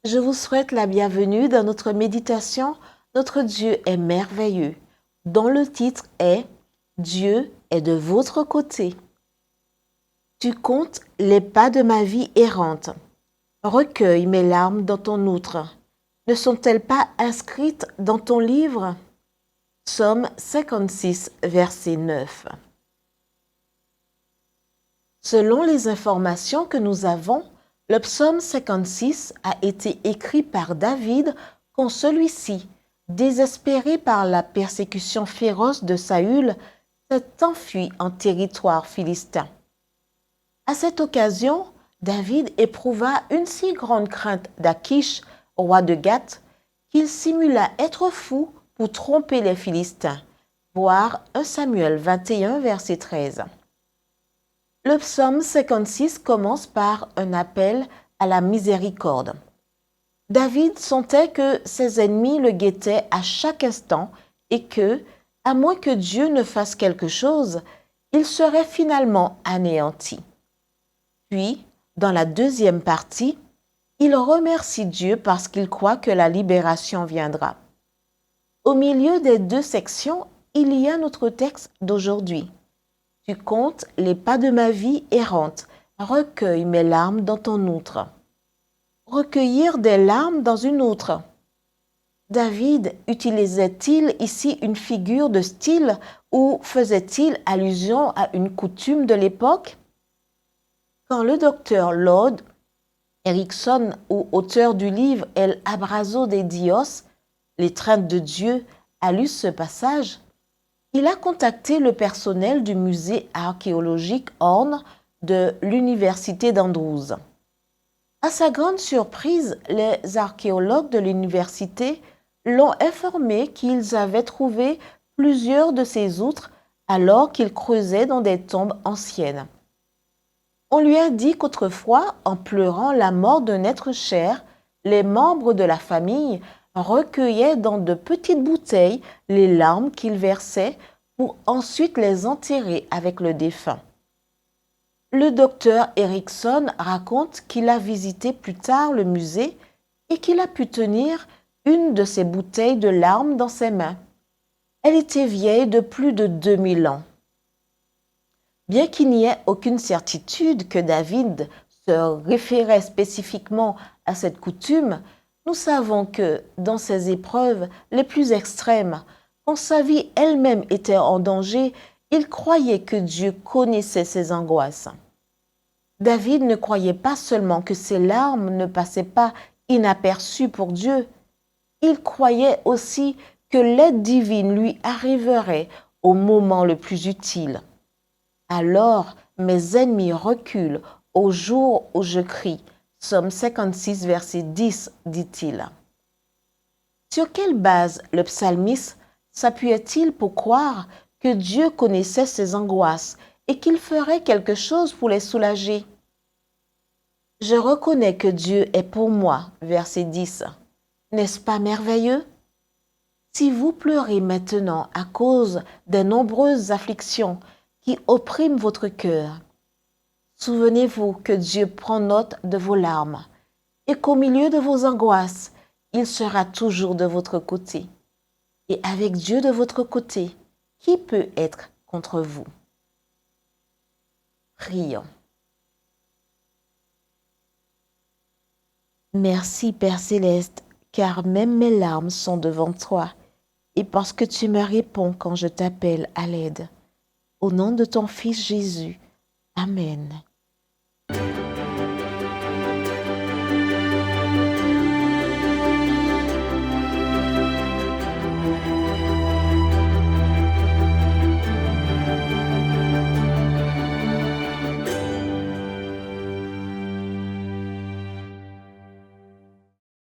Je vous souhaite la bienvenue dans notre méditation. Notre Dieu est merveilleux, dont le titre est « Dieu est de votre côté ». Tu comptes les pas de ma vie errante. Recueille mes larmes dans ton outre. Ne sont-elles pas inscrites dans ton livre? Psaume 56, verset 9. Selon les informations que nous avons, le psaume 56 a été écrit par David quand celui-ci, désespéré par la persécution féroce de Saül, s'est enfui en territoire philistin. À cette occasion, David éprouva une si grande crainte d'Achish, roi de Gath, qu'il simula être fou pour tromper les Philistins. Voir 1 Samuel 21, verset 13. Le psaume 56 commence par un appel à la miséricorde. David sentait que ses ennemis le guettaient à chaque instant et que, à moins que Dieu ne fasse quelque chose, il serait finalement anéanti. Puis, dans la deuxième partie, il remercie Dieu parce qu'il croit que la libération viendra. Au milieu des deux sections, il y a notre texte d'aujourd'hui. Tu comptes les pas de ma vie errante, recueille mes larmes dans ton outre. Recueillir des larmes dans une outre. David utilisait-il ici une figure de style ou faisait-il allusion à une coutume de l'époque? Quand le docteur Lord Erickson, ou auteur du livre El Abrazo de Dios, l'étreinte de Dieu, a lu ce passage, il a contacté le personnel du musée archéologique Horn de l'université d'Andrews. À sa grande surprise, les archéologues de l'université l'ont informé qu'ils avaient trouvé plusieurs de ces outres alors qu'ils creusaient dans des tombes anciennes. On lui a dit qu'autrefois, en pleurant la mort d'un être cher, les membres de la famille recueillaient dans de petites bouteilles les larmes qu'ils versaient pour ensuite les enterrer avec le défunt. Le docteur Erickson raconte qu'il a visité plus tard le musée et qu'il a pu tenir une de ces bouteilles de larmes dans ses mains. Elle était vieille de plus de 2000 ans. Bien qu'il n'y ait aucune certitude que David se référait spécifiquement à cette coutume, nous savons que, dans ces épreuves les plus extrêmes, quand sa vie elle-même était en danger, il croyait que Dieu connaissait ses angoisses. David ne croyait pas seulement que ses larmes ne passaient pas inaperçues pour Dieu, il croyait aussi que l'aide divine lui arriverait au moment le plus utile. Alors mes ennemis reculent au jour où je crie. Psaume 56, verset 10, dit-il. Sur quelle base le psalmiste s'appuyait-il pour croire que Dieu connaissait ses angoisses et qu'il ferait quelque chose pour les soulager? Je reconnais que Dieu est pour moi, verset 10. N'est-ce pas merveilleux? Si vous pleurez maintenant à cause des nombreuses afflictions qui oppriment votre cœur, souvenez-vous que Dieu prend note de vos larmes et qu'au milieu de vos angoisses, il sera toujours de votre côté. Et avec Dieu de votre côté, qui peut être contre vous? Prions. Merci Père Céleste, car même mes larmes sont devant toi, et parce que tu me réponds quand je t'appelle à l'aide. Au nom de ton Fils Jésus. Amen.